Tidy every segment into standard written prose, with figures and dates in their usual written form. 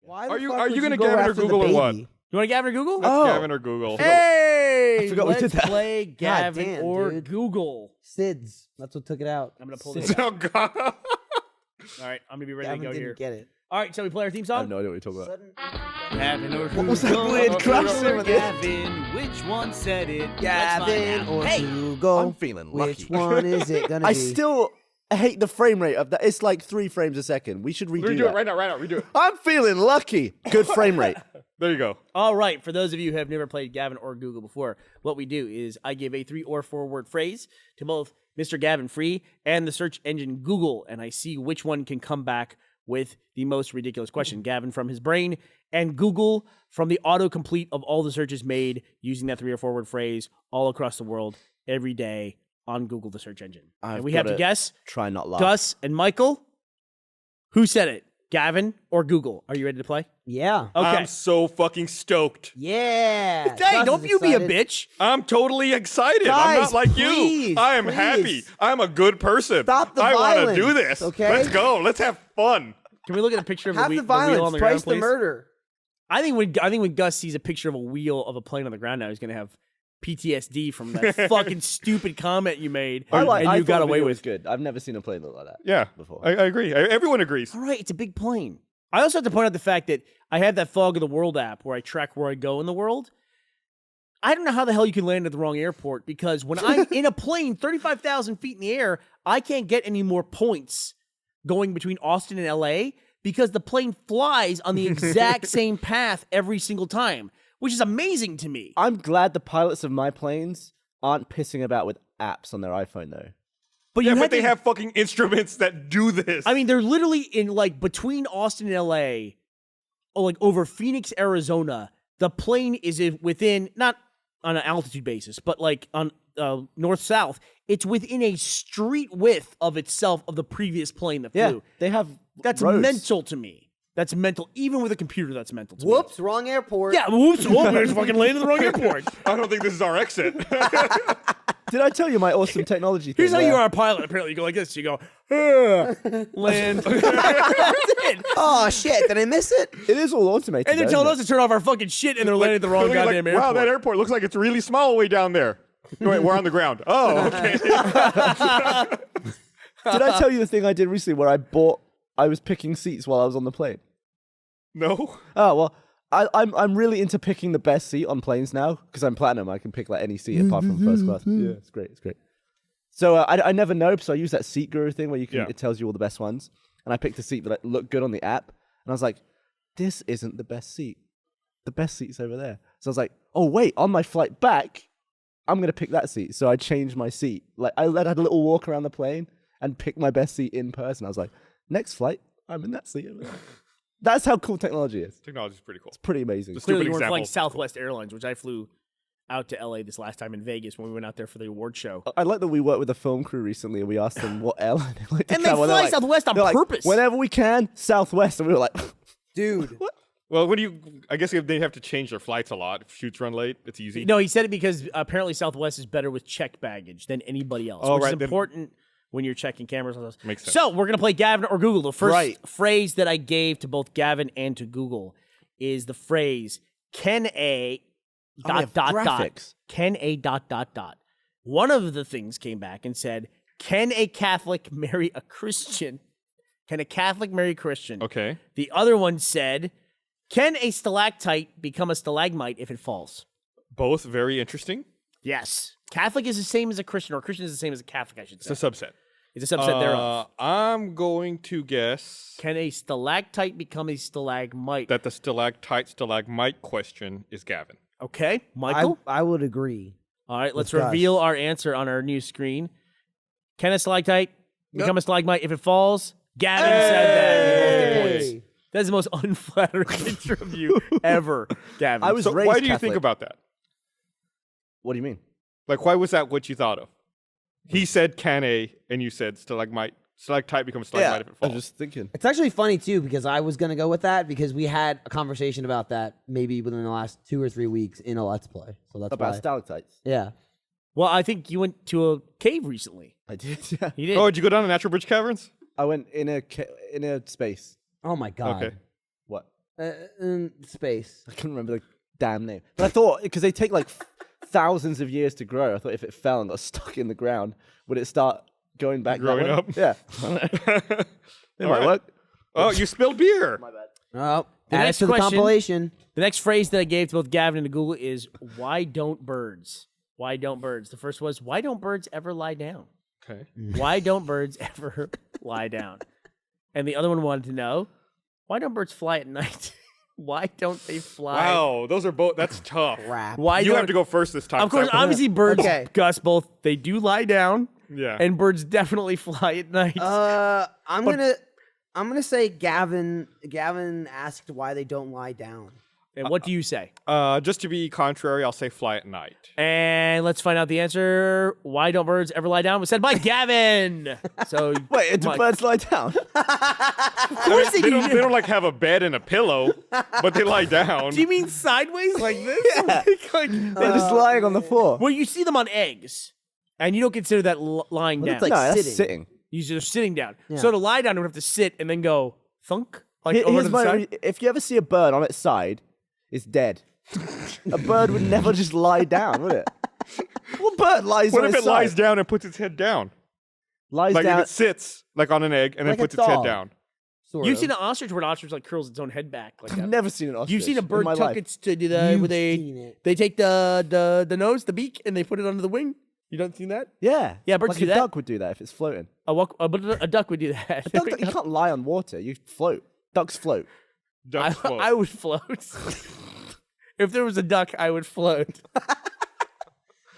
Why Are the you fuck are would you gonna go Gavin or after the Google or what? baby? You want Gavin or Google? That's Gavin or Google. Hey, I forgot we let's did that. play Gavin damn, or dude. Google. SIDS. That's what took it out. I'm gonna pull this. Oh God. All right, I'm gonna be ready Gavin to go didn't here. get it. All right, shall we play our theme I have song? no idea what you're talking about. Gavin or What was that Google? weird crash Rooster over there? Gavin, which one said it? Let's Gavin find or out. Hey, Google. I'm feeling lucky. Which one is it gonna I be? still hate the frame rate of that. It's like 3 frames a second. We should redo Redo that. it right now. Redo it. I'm feeling lucky. Good frame rate. There you go. all right. For those of you who have never played Gavin or Google before, what we do is I give a 3 or 4 word phrase to both Mr. Gavin Free and the search engine Google, and I see which one can come back with the most ridiculous question. Gavin from his brain and Google from the autocomplete of all the searches made using that 3 or 4 word phrase all across the world every day on Google, the search engine. And we have to guess, Try not laugh. Gus and Michael, who said it? Gavin or Google? Are you ready to play? Yeah. Okay. I'm so fucking stoked. Yeah. Hey, Gus don't is you be a excited. bitch. I'm totally excited. I'm Guys, not like please, you. I am please. happy. I'm a good person. Stop the I want to violence, do this. okay? Let's go. Let's have fun. Can we look at a picture of Have the the wheel on violence. the Price ground, the please? murder. I think when Gus sees a picture of a wheel of a plane on the ground now, he's gonna have PTSD from that fucking stupid comment you made, and I you thought got the away video with. was good. I've never seen a plane look like that. Yeah. Before. I agree. Everyone agrees. All right, it's a big plane. I also have to point out the fact that I have that Fog of the World app where I track where I go in the world. I don't know how the hell you can land at the wrong airport because when I'm in a plane 35,000 feet in the air, I can't get any more points going between Austin and LA because the plane flies on the exact same path every single time, which is amazing to me. I'm glad the pilots of my planes aren't pissing about with apps on their iPhone, though. But Yeah, you but had they to- have fucking instruments that do this. I mean, they're literally in like between Austin and LA, or like over Phoenix, Arizona. The plane is within, not on an altitude basis, but like on north-south. It's within a street width of itself of the previous plane that Yeah, flew. they have That's roads. mental to me. That's mental. Even with a computer, that's mental to me. Whoops, wrong airport. Yeah, whoops. Whoa, we just fucking landed in the wrong airport. I don't think this is our exit. Did I tell you my awesome technology thing? Here's how you where- are a pilot. Apparently, you go like this. You go, land. That's it. Oh shit! Did I miss it? It is all automated. And they're though, telling isn't us to turn off our fucking shit, and they're landing at the wrong They're like, goddamn airport. wow, that airport looks like it's really small way down there. No, wait, we're on the ground. Oh, okay. it? Did I tell you the thing I did recently where I was picking seats while I was on the plane? No. Oh, well, I'm really into picking the best seat on planes now because I'm platinum. I can pick like any seat apart from first class. Yeah, it's great. It's great. So I never know, so I use that seat guru thing where you can Yeah. it tells you all the best ones. And I picked a seat that looked good on the app, and I was like, this isn't the best seat. The best seat's over there. So I was like, oh wait, on my flight back, I'm gonna pick that seat. So I changed my seat. Like I had a little walk around the plane and picked my best seat in person. I was like, next flight, I'm in that seat over there. That's how cool technology is. Technology is pretty cool. It's pretty amazing. Just- Clearly, Stupid you weren't flying example. Southwest Airlines, which I flew out to LA this last time in Vegas when we went out there for the award show. I like that we worked with a film crew recently and we asked them what airline they like to And they travel. fly They're Southwest on they're like, purpose. whenever we can, Southwest. And we were like, Dude. Well, I guess if they have to change their flights a lot. If shoots run late, it's easy. No, he said it because apparently Southwest is better with checked baggage than anybody else, Oh, which right, is then- important when you're checking cameras. Makes sense. So we're going to play Gavin or Google. The first Right. phrase that I gave to both Gavin and to Google is the phrase, can a we have graphics. Can a ... One of the things came back and said, can a Catholic marry a Christian? Can a Catholic marry a Christian? Okay. The other one said, can a stalactite become a stalagmite if it falls? Both very interesting. Yes. Catholic is the same as a Christian, or Christian is the same as a Catholic, I should It's say. a subset. It's a subset thereof. I'm going to guess Can a stalactite become a stalagmite? that the stalactite stalagmite question is Gavin. Okay, Michael? I would agree. All right, let's with Gus. reveal our answer on our new screen. Can a stalactite become a stalagmite if it falls? Gavin said that. You both get points. Hey. That's the most unflattering picture of you ever, Gavin. I was So raised why do you Catholic. think about that? What do you mean? Like, why was that what you thought of? He said can a, and you said stalactite becomes stalagmite if it I falls. was just thinking. It's actually funny too because I was gonna go with that because we had a conversation about that maybe within the last 2 or 3 weeks in a Let's Play. So that's About why. stalactites. Yeah. well, I think you went to a cave recently. I did, yeah. You did. Oh, did you go down to Natural Bridge Caverns? I went in a space. Oh my god. Okay. What? In space. I couldn't remember the damn name. But I thought, because they take like thousands of years to grow, I thought if it fell and got stuck in the ground, would it start going back? Growing that way? up? Yeah. It might right. work. Oh, you spilled beer. My bad. Oh, The add it next to the question- compilation. The next phrase that I gave to both Gavin and to Google is, why don't birds? Why don't birds? The first was, why don't birds ever lie down? Okay. Why don't birds ever lie down? And the other one wanted to know, why don't birds fly at night? Why don't they fly? Wow, those are both. That's tough. Crap. Why You don't, have to go first this time. Of course, Sam. obviously birds, Okay. Gus, both, they do lie down, Yeah. and birds definitely fly at night. I'm gonna say Gavin. Gavin asked why they don't lie down. And what do you say? Just to be contrary, I'll say fly at night. And let's find out the answer. Why don't birds ever lie down? Was said by Gavin. So Wait, do Mike- birds lie down? Of course They don't like have a bed and a pillow, but they lie down. Do you mean sideways like this? Yeah. Like- They're just lying on the floor. well, you see them on eggs, and you don't consider that lying Well, down. that's like no, that's sitting. sitting. You're sitting down. Yeah. So to lie down, you have to sit and then go thunk like over Here's to the my, side. if you ever see a bird on its side, it's dead. A bird would never just lie down, would it? What bird lies What on if its it lies side? down and puts its head down? Lies Like down. if it sits like on an egg and Like then a puts its head dog. down. Sort You've of. seen an ostrich where an ostrich like curls its own head back like I've that. never seen an ostrich. You've seen a in bird my tuck life. its to do the You've where seen it. they take the nose, the beak, and they put it under the wing. You don't seen that? Yeah. Yeah, birds like do a that. duck would do that if it's floating. But a duck would do that. Duck, you can't lie on water. You float. Ducks float. Ducks float. I would float. If there was a duck, I would float.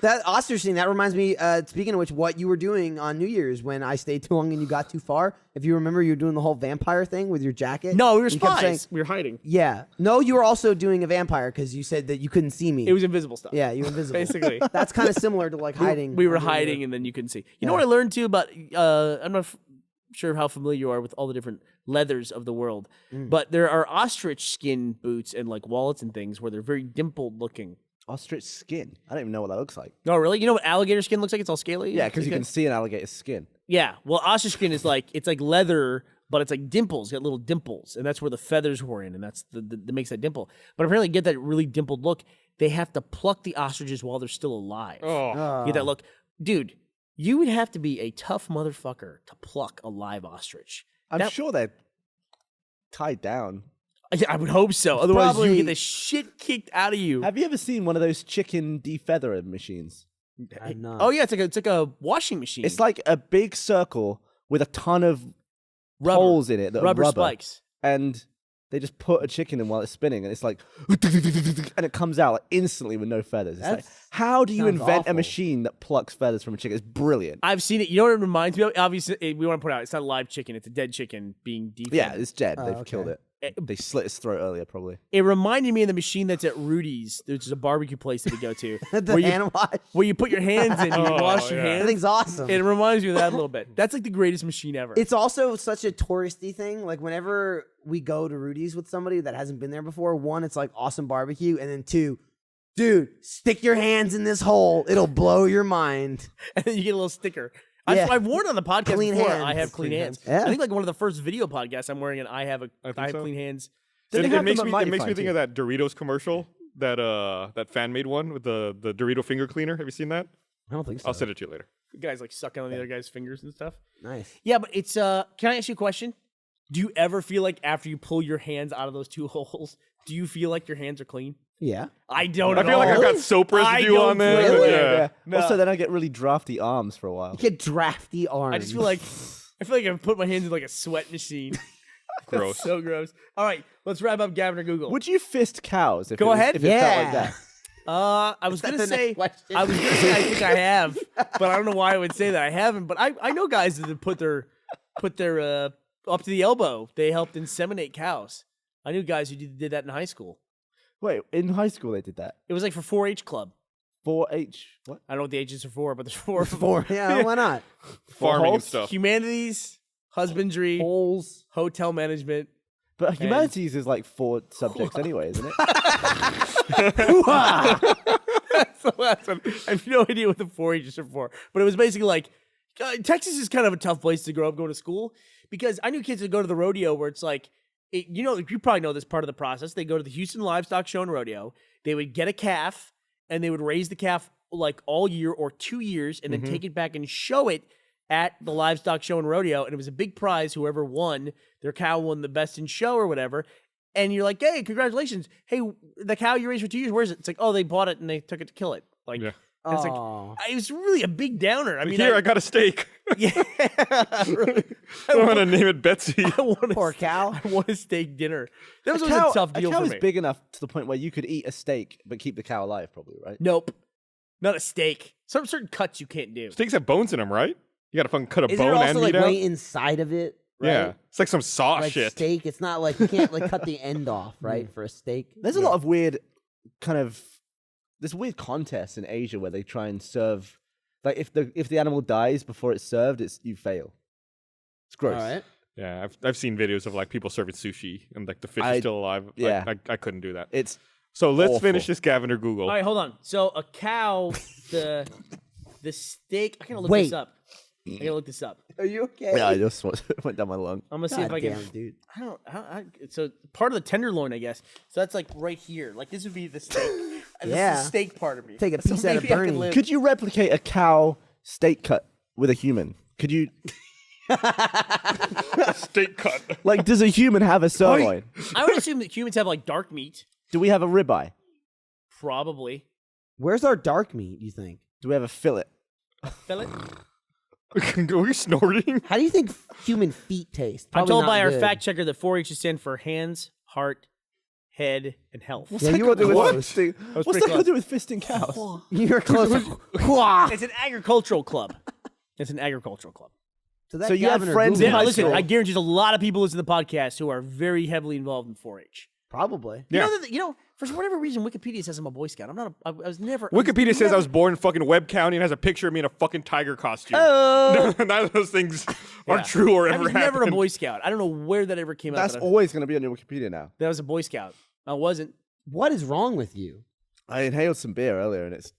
That ostrich thing, that reminds me, speaking of which, what you were doing on New Year's when I stayed too long and you got too far. If you remember, you were doing the whole vampire thing with your jacket. No, we were You kept saying- spies. We were hiding. Yeah. No, you were also doing a vampire because you said that you couldn't see me. It was invisible stuff. yeah, you were invisible. Basically. That's kind of similar to like hiding. We were under the- hiding, and then you couldn't see. You know what I learned too about? I'm not sure how familiar you are with all the different leathers of the world, but there are ostrich skin boots and like wallets and things where they're very dimpled looking. Ostrich skin. I don't even know what that looks like. Oh, really? You know what alligator skin looks like? It's all scaly. Yeah, because you Okay. can see an alligator's skin. Yeah. Well, ostrich skin is like it's like leather, but it's like dimples. Got little dimples, and that's where the feathers were in, and that's that makes that dimple. But apparently, to get that really dimpled look, they have to pluck the ostriches while they're still alive. Oh. Get that look, dude. You would have to be a tough motherfucker to pluck a live ostrich. I'm That- sure they're tied down. I would hope so. Otherwise, you probably- get the shit kicked out of you. Have you ever seen one of those chicken defeathering machines? I'm not. Oh yeah, it's like a washing machine. It's like a big circle with a ton of Rubber. holes in it that rubber are rubber. spikes. And they just put a chicken in while it's spinning, and it's like, and it comes out like instantly with no feathers. It's like, That's- how do you sounds invent awful. a machine that plucks feathers from a chicken? It's brilliant. I've seen it. You know what it reminds me of? Obviously, we want to point out it's not a live chicken; it's a dead chicken being defed. Yeah, it's dead. Oh, They've okay. killed it. They slit its throat earlier, probably. It reminded me of the machine that's at Rudy's, which is a barbecue place that we go to, the where you hand wash. where you put your hands in, you Oh, wash your yeah. That hands. thing's awesome. It reminds me of that a little bit. That's like the greatest machine ever. It's also such a touristy thing. Like whenever we go to Rudy's with somebody that hasn't been there before, one, it's like awesome barbecue, and then two, dude, stick your hands in this hole. It'll blow your mind. and then you get a little sticker. Yeah. I've worn on the podcast Clean before. hands. I have clean Clean hands. hands. Yeah. I think like one of the first video podcasts I'm wearing, and I have think so. clean hands. Did they It have makes them me at it makes Mighty me Fine think too? of that Doritos commercial, that fan made one with the Dorito finger cleaner. Have you seen that? I don't think so. I'll send it to you later. The guys like sucking on the other guy's fingers and stuff. Nice. Yeah, but it's can I ask you a question? Do you ever feel like after you pull your hands out of those two holes, do you feel like your hands are clean? Yeah. I don't. I at feel like all. I've got soap I residue don't on there. feel it. Yeah. No. Also, then I get really drafty arms for a while. You get drafty arms. I just feel like I've put my hands in like a sweat machine. Gross. So gross. All right, let's wrap up Gavin or Google. Would you fist cows? If Go it was, ahead. If it felt like Yeah. that. I was that gonna the say next question? I was gonna say I think I have, but I don't know why I would say that I haven't. But I know guys that put their up to the elbow. They helped inseminate cows. I knew guys who did that in high school. Wait, in high school they did that. It was like for 4-H club. 4-H. What? I don't know what the H's are for, but there's four. Four. Yeah, why not? Farming and holes? stuff. Humanities, husbandry, Holes. hotel management. But humanities is like 4 subjects anyway, isn't it? That's the last one. I have no idea what the 4-H's are for, but it was basically like Texas is kind of a tough place to grow up going to school because I knew kids that go to the rodeo where it's like you probably know this part of the process. They go to the Houston Livestock Show and Rodeo. They would get a calf, and they would raise the calf like all year or 2 years, and then take it back and show it at the Livestock Show and Rodeo. And it was a big prize. Whoever won, their cow won the best in show or whatever. And you're like, hey, congratulations. Hey, the cow you raised for 2 years, where is it? It's like, oh, they bought it and they took it to kill it. Like, Yeah. and it's like, it was really a big downer. I mean, Here, I got a steak. yeah. I'm going to name it Betsy. Poor cow. I want a steak dinner. That was A always cow, a tough deal a cow for is me. big enough to the point where you could eat a steak but keep the cow alive, probably, right? Nope. Not a steak. Some certain cuts you can't do. Steaks have bones in them, right? You got to fucking cut a Is bone there and also meat like out. way inside of it? Right? Yeah. It's like some saw Like shit. steak, it's not like you can't like cut the end off, right? For a steak. There's a lot of weird there's weird contests in Asia where they try and serve, like if the animal dies before it's served, you fail. It's gross. All right. Yeah, I've seen videos of like people serving sushi and like the fish is I- still alive. yeah. I couldn't do that. It's So let's awful. finish this Gavin or Google. All right, hold on. So a cow, the steak. I gotta look Wait. this up. I gotta look this up. Are you okay? yeah, I just went down my lung. I'm gonna see God if I can. damn, dude. So part of the tenderloin, I guess. So that's like right here. Like this would be the steak. This is Yeah. the steak part of me. Take a So piece out of maybe I can Bernie. live- Could you replicate a cow steak cut with a human? Could you? Steak cut. Like, does a human have a sirloin? I would assume that humans have like dark meat. Do we have a ribeye? Probably. Where's our dark meat, you think? Do we have a fillet? Fillet. Are we snorting? How do you think human feet taste? I'm Probably told not by our good. fact checker that 4-H stands for hands, heart, head, and health. Yeah, you were with close. fisting? was What's pretty that got to do with fisting cows? You were close. Wah. It's an agricultural club. It's an agricultural club. that So you have Gavin or friends in Google high Listen, school. I guarantee there's a lot of people listening to the podcast who are very heavily involved in 4-H. Probably. Yeah. You know, for whatever reason, Wikipedia says I'm a Boy Scout. I'm not. I was never. Wikipedia says I was born in fucking Webb County and has a picture of me in a fucking tiger costume. Oh. None of those things are Yeah. true or I ever was happened. never a Boy Scout. I don't know where that ever came That's out. always going to be on your Wikipedia now. That I was a Boy Scout. I wasn't. What is wrong with you? I inhaled some beer earlier and it's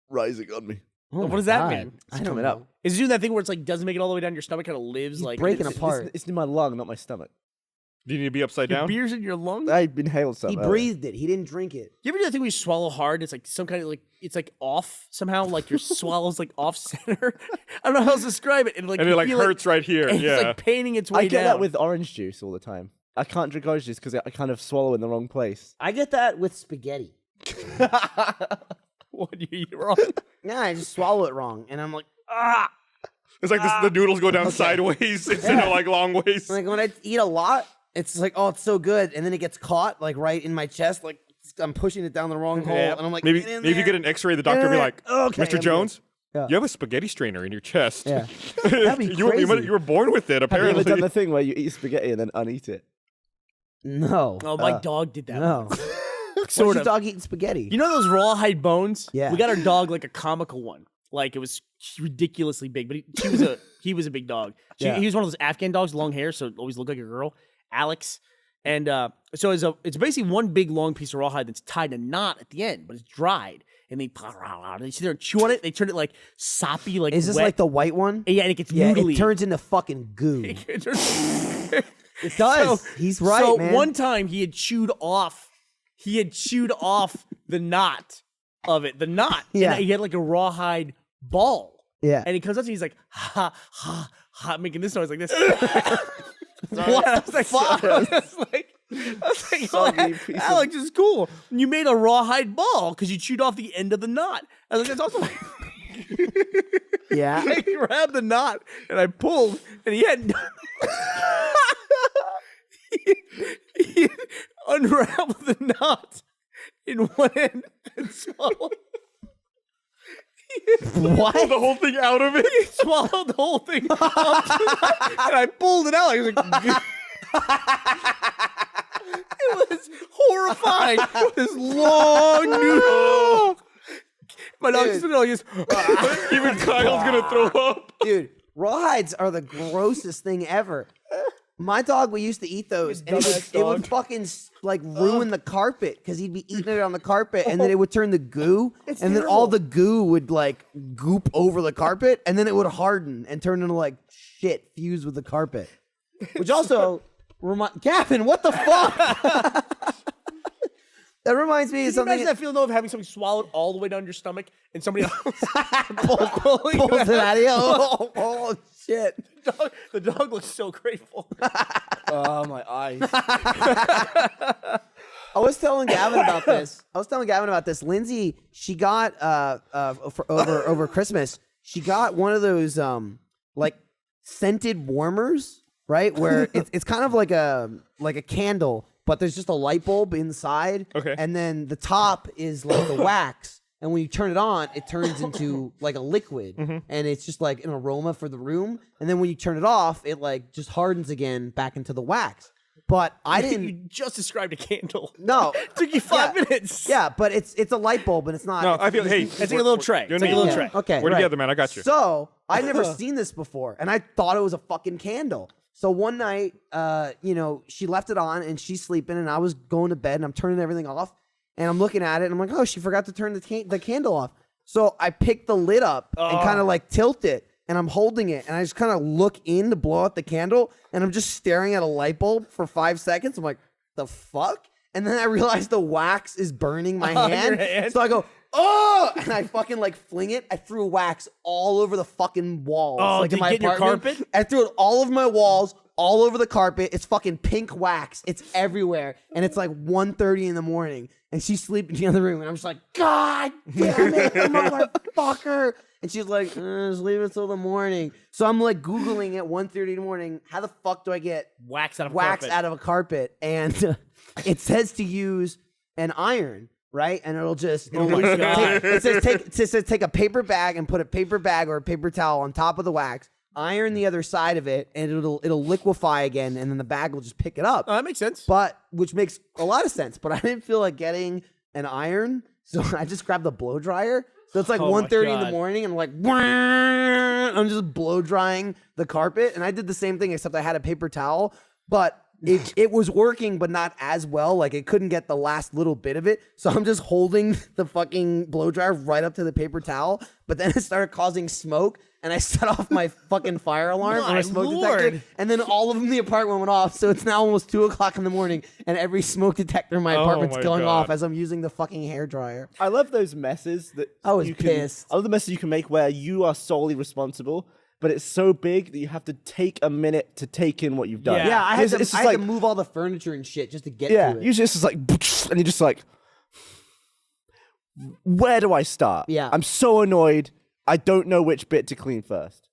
rising on me. Oh What my does that God. mean? I don't coming know. up. Is it doing that thing where it's like doesn't make it all the way down your stomach, kind of lives He's like breaking it's- apart. It's in my lung, not my stomach. Do you need to be upside Your down? beer's in your lungs. I inhaled some. He earlier. breathed it. He didn't drink it. You ever do that thing where you swallow hard? It's like some kind of like it's like off somehow, like your swallow's like off center. I don't know how else to describe it. And like And you it like feel hurts right here. and Yeah. it's like painting its way I get down. that with orange juice all the time. I can't drink orange juice because I kind of swallow in the wrong place. I get that with spaghetti. what you eat wrong. Yeah, I just swallow it wrong, and I'm like, ah. It's like the noodles go down sideways instead of like long ways. Like when I eat a lot, it's like, oh, it's so good, and then it gets caught like right in my chest, like I'm pushing it down the wrong hole, Yep. and I'm like, Maybe "Get in you there." get an X-ray. The doctor will be like, Okay, I'm Mr. good." Jones, Yeah. you have a spaghetti strainer in your chest. Yeah. That'd be you crazy. were born with it. Have you ever Apparently. done the thing where you eat spaghetti and then uneat it? No. Oh, my dog did that. No. Sort What's of. your dog eating spaghetti? You know those rawhide bones? Yeah. We got our dog like a comical one. Like it was ridiculously big, but he was a big dog. Yeah. He was one of those Afghan dogs, long hair, so it always looked like a girl. Alex. And so it's basically one big long piece of rawhide that's tied in a knot at the end, but it's dried. And they sit there and chew on it. They turn it like soppy, like Is this wet. like the white one? Yeah, and it gets Yeah, noodly. it turns into fucking goo. It turns- It does. He's right, so man. one time he had chewed off the knot of it. The knot. Yeah. And he had like a rawhide ball. Yeah. And he comes up to me, he's like, ha, ha, ha, making this noise like this. What the fuck? I was like, Soggy piece of- Alex, it's cool. You made a rawhide ball because you chewed off the end of the knot. I was like, that's awesome. Yeah. I grabbed the knot and I pulled, and he had he unraveled the knot in one end and swallowed. What? the whole thing out of it. He swallowed the whole thing up, and I pulled it out. He was like, it was horrifying. This long noodle. My dog just Even Kyle's gonna throw up. Dude, rawhides are the grossest thing ever. My dog, we used to eat those, and it would fucking like ruin the carpet because he'd be eating it on the carpet, and then it would turn to goo, and then all the goo would like goop over the carpet, and then it would harden and turn into like shit fused with the carpet. Which also, Gavin, what the fuck? That reminds me of Can you something. imagine that feeling though of having something swallowed all the way down your stomach and somebody else pulling Pulls it out of you. Oh, shit. The dog looks so grateful. Oh, my eyes. I was telling Gavin about this. Lindsay, she got over Christmas. She got one of those like scented warmers, right? Where it's kind of like a candle, but there's just a light bulb inside. Okay. And then the top is like the wax. And when you turn it on, it turns into like a liquid. And it's just like an aroma for the room. And then when you turn it off, it like just hardens again back into the wax. But I didn't. You just described a candle. No. It took you 5 minutes. Yeah, but it's a light bulb, and it's not. No, it's I feel. Hey, It's like a little tray. you're It's like a neat. little tray. Okay, We're right. together, man. I got you. So I'd never seen this before, and I thought it was a fucking candle. So one night, she left it on, and she's sleeping, and I was going to bed, and I'm turning everything off, and I'm looking at it, and I'm like, oh, she forgot to turn the candle off. So I picked the lid up and kind of like tilt it, and I'm holding it, and I just kind of look in to blow out the candle, and I'm just staring at a light bulb for 5 seconds. I'm like, the fuck? And then I realized the wax is burning my hand. Your hand? So I go, oh, and I fucking like fling it. I threw wax all over the fucking walls. Oh, like did in my it get in your apartment. carpet? I threw it all over my walls, all over the carpet. It's fucking pink wax. It's everywhere. And it's like 1:30 in the morning. And she's sleeping in the other room. And I'm just like, God damn it, motherfucker. And she's like, just leave it till the morning. So I'm like Googling at 1:30 in the morning, how the fuck do I get Wax out of wax carpet. out of a carpet? And it says to use an iron, right? And it'll just it says take a paper bag and put a paper bag or a paper towel on top of the wax, iron the other side of it, and it'll liquefy again, and then the bag will just pick it up. Oh, that makes sense. But which makes a lot of sense. But I didn't feel like getting an iron, so I just grabbed the blow dryer. So it's like Oh my 1:30 in the God. morning, and I'm like, "Wah!" I'm just blow drying the carpet, and I did the same thing except I had a paper towel, but it was working, but not as well. Like it couldn't get the last little bit of it, so I'm just holding the fucking blow dryer right up to the paper towel. But then it started causing smoke, and I set off my fucking fire alarm or My my smoke Lord. detector, and then all of them in the apartment went off. So it's now almost 2:00 in the morning, and every smoke detector in my Oh apartment's my going God. off as I'm using the fucking hair dryer. I love those messes that I was you can, pissed. I love the messes you can make where you are solely responsible, but it's so big that you have to take a minute to take in what you've done. Yeah. Yeah, I had, It's to, just I had like, to move all the furniture and shit just to get yeah, to it. usually it's just like, and you're just like, where do I start? Yeah. I'm so annoyed. I don't know which bit to clean first.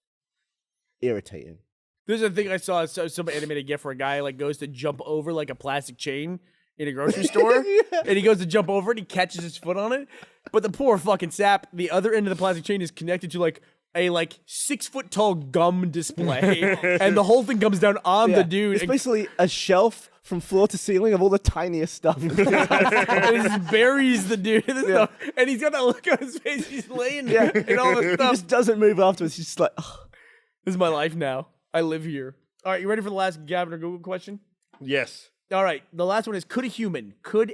Irritating. There's a thing I saw, some animated GIF where a guy like goes to jump over like a plastic chain in a grocery store, and he goes to jump over it, he catches his foot on it, but the poor fucking sap, the other end of the plastic chain is connected to like a 6-foot tall gum display, and the whole thing comes down on the dude. It's and basically a shelf from floor to ceiling of all the tiniest stuff. and it just buries the dude, and he's got that look on his face. He's laying Yeah. in all this He stuff. just doesn't move afterwards. He's just like, "Ugh." This is my life now. I live here. All right, you ready for the last Gavin or Google question? Yes. All right, the last one is could a human cry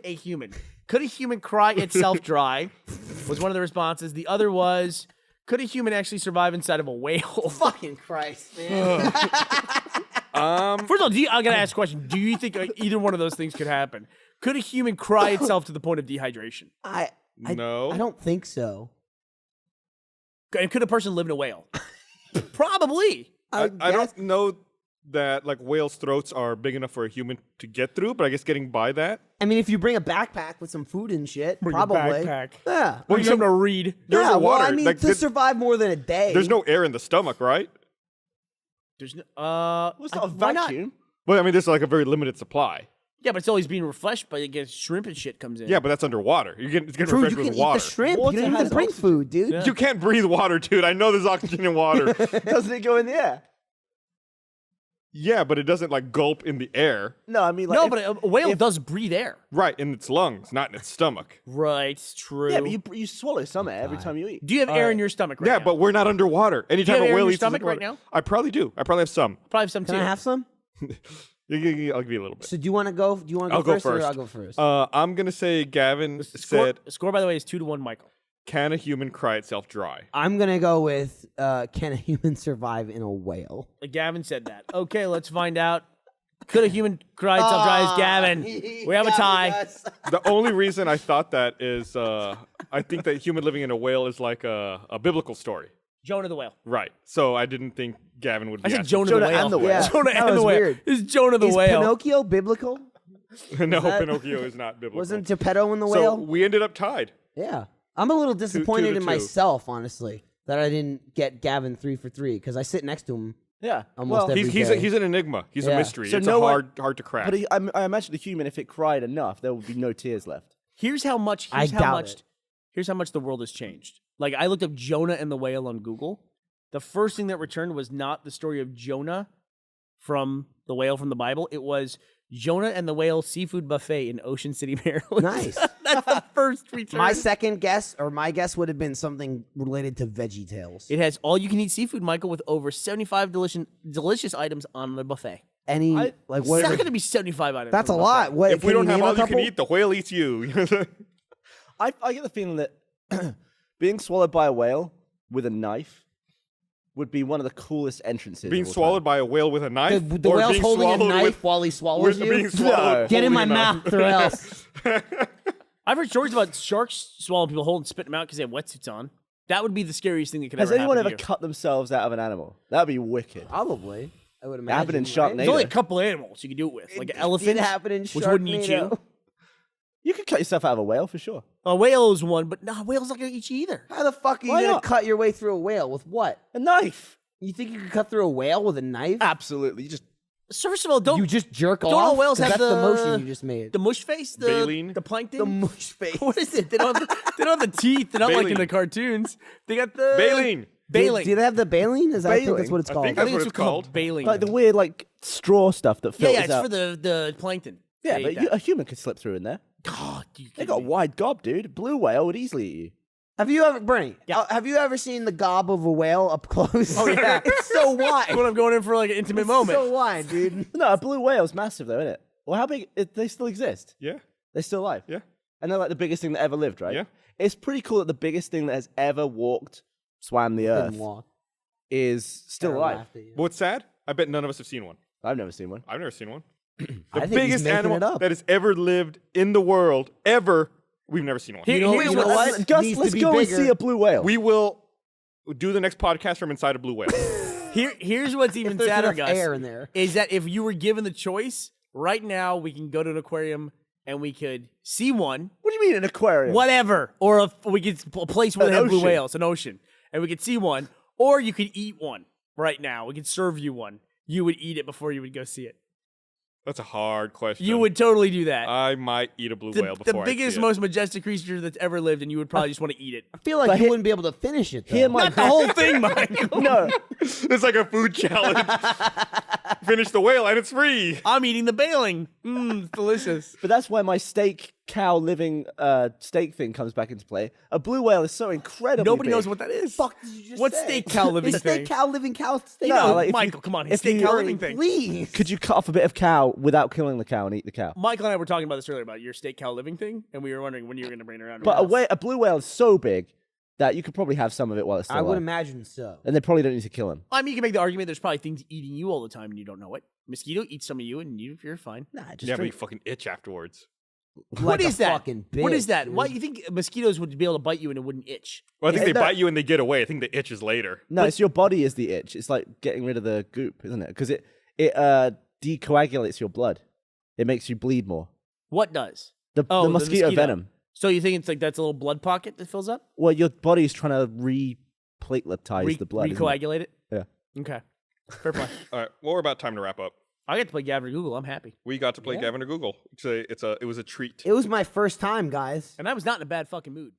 itself dry? Was one of the responses. The other was could a human actually survive inside of a whale? Fucking Christ, man. First of all, I gotta ask a question. Do you think either one of those things could happen? Could a human cry itself to the point of dehydration? No. I don't think so. And could a person live in a whale? Probably. I guess- don't know that whales' throats are big enough for a human to get through, but I guess getting by that. I mean, if you bring a backpack with some food and shit, Bring a probably. backpack. Yeah. Bring something to read. They're yeah, well, underwater. I mean, Like, to survive more than a day. There's no air in the stomach, right? There's no. What's not a why not? vacuum? Well, I mean, there's a very limited supply. Yeah, but it's always being refreshed by shrimp and shit comes in. Yeah, but that's underwater. It's getting True, refreshed you with can eat water. the shrimp. Water you don't even has bring oxygen. food, dude. Yeah. You can't breathe water, dude. I know there's oxygen in water. Doesn't it go in the air? Yeah, but it doesn't like gulp in the air. No, I mean, like, No, if- but a whale does breathe air. Right, in its lungs, not in its stomach. Right, true. yeah, but you swallow some air every time you eat. Do you have air in your stomach right Yeah, now? but we're not underwater. Anytime have a air in whale your eats stomach right underwater- now? I probably do. I probably have some. Probably some Can too. I have some? I'll give you a little bit. So do you want to go? Do you want to I'll go go first, or first. I'll go first? I'm gonna say Gavin said, Score, by the way, is 2-1, Michael. "Can a human cry itself dry?" I'm gonna go with can a human survive in a whale? Gavin said that. Okay, let's find out. Could a human cried self-dry as Gavin? We have a tie. The only reason I thought that is I think that human living in a whale is like a biblical story. Jonah the whale. Right. So I didn't think Gavin would be I said asking- Jonah Jonah the whale. and the whale. Yeah, Jonah that and the was whale. weird. This is Jonah the Is whale. Pinocchio biblical? No, that- Pinocchio is not biblical. Wasn't Geppetto in the so whale? we ended up tied. Yeah. I'm a little disappointed to in two. myself, honestly, that I didn't get Gavin 3 for 3 because I sit next to him Yeah. almost well, every He's day. he's an enigma. He's Yeah. a mystery. So It's no hard to crack. but I imagine the human, if it cried enough, there would be no tears left. Here's how much. I doubt it. Here's how much the world has changed. Like I looked up Jonah and the whale on Google. The first thing that returned was not the story of Jonah from the whale from the Bible. It was Jonah and the whale seafood buffet in Ocean City, Maryland. Nice. That's the first return. My second guess, or my guess, would have been something related to Veggie Tales. It has all-you-can-eat seafood, Michael, with over 75 delicious items on the buffet. Any like It's what? not going to be 75 items. That's a on the lot. buffet. What, if we can don't have name a all you can couple? eat, the whale eats you. I get the feeling that being swallowed by a whale with a knife would be one of the coolest entrances. being of all swallowed time. by a whale with a knife. The or whale's being holding a swallowed knife with, while he swallows you. being swallowed. Get in my holding a knife. mouth, or else. I've heard stories about sharks swallowing people whole and spitting them out because they have wetsuits on. That would be the scariest thing that could Has ever anyone happen ever to you. cut themselves out of an animal? That'd be wicked. Probably. I would It imagine. happened in right? Sharknado. There's only a couple animals you could do it with, like an elephant, It happened in which wouldn't eat you. Sharknado. You could cut yourself out of a whale for sure. A whale is one, but no, a whale's not going to eat you either. How the fuck are you Why gonna not? cut your way through a whale with what? A knife. You think you could cut through a whale with a knife? Absolutely. You just So first of all, don't You just jerk don't off. all whales 'Cause have that's the the- motion you just made. the mush face, the Baleen? the plankton. The mush face. What is it? They don't have the teeth. They're not like in Baleen. the cartoons. They got the Baleen. Baleen. Do they have the baleen? Is that, I think that's what it's I called. think I think That's it's what it's called baleen. like the weird like straw stuff that yeah, filters yeah, it's out. for the plankton. Yeah, They but eat that. a human could slip through in there. God, you They kidding got a me? wide gob, dude. A blue whale would easily eat you. Have you ever, Bernie? Yeah. Have you ever seen the gob of a whale up close? Oh, yeah. it's so wide. When I'm going in for like an intimate It's moment. so wide, dude. No, a blue whale's massive though, isn't it? Well, how big? They still exist. Yeah. They're still alive. Yeah. And they're like the biggest thing that ever lived, right? Yeah. It's pretty cool that the biggest thing that has ever swam the earth, Didn't walk. is still Or alive. laughed at you. But what's sad? I bet none of us have seen one. I've never seen one. I've never seen one. I The think he's biggest making animal it up. that has ever lived in the world, ever, we've never seen one. Here- You know, here's you know what's- what? Gus, Needs let's to be go bigger. and see a blue whale. We will do the next podcast from inside a blue whale. Here's what's even If there's sadder, enough Gus, air in there. is that if you were given the choice, right now we can go to an aquarium and we could see one, What do you mean an aquarium? whatever, or we could a place where An they have blue ocean. whales, an ocean, and we could see one, or you could eat one right now. We could serve you one. You would eat it before you would go see it. That's a hard question. You would totally do that. I might eat a blue whale the before I biggest, see it. most majestic creature that's ever lived, and you would probably just want to eat it. I feel like But you he- wouldn't be able to finish it. Though. Hear my Not the whole thing, Mike. no. It's like a food challenge. Finish the whale and it's free. I'm eating the baling. It's delicious. But that's why my steak cow living steak thing comes back into play. A blue whale is so incredibly Nobody big. knows what that is. fuck did you just What's say? steak cow living It's thing? steak cow living cow steak. No, No, like, if Michael, you- come on. His if steak you- cow living thing. Please. Could you cut off a bit of cow without killing the cow and eat the cow? Michael and I were talking about this earlier about your steak cow living thing, and we were wondering when you were going to bring it around. to But our house. a blue whale is so big that you could probably have some of it while it's still I would alive. imagine so. And they probably don't need to kill him. I mean, you can make the argument there's probably things eating you all the time and you don't know it. Mosquito eats some of you and you're fine. Nah, just Yeah, but you drink fucking itch afterwards. like What a is that? fucking What bitch, is that? dude. Why you think mosquitoes would be able to bite you and it wouldn't itch? Well, I think Yeah, they no. bite you and they get away. I think the itch is later. No, it's your body is the itch. It's like getting rid of the goop, isn't it? Because it decoagulates your blood. It makes you bleed more. What does? The Oh, the mosquito mosquito. venom. So you think it's like that's a little blood pocket that fills up? Well, your body's trying to re-plateletize the blood. isn't it? Recoagulate it? Yeah. Okay. Fair play. All right. Well, we're about time to wrap up. I get to play Gavin or Google. I'm happy. We got to play Yeah. Gavin or Google. It was a treat. It was my first time, guys. And I was not in a bad fucking mood.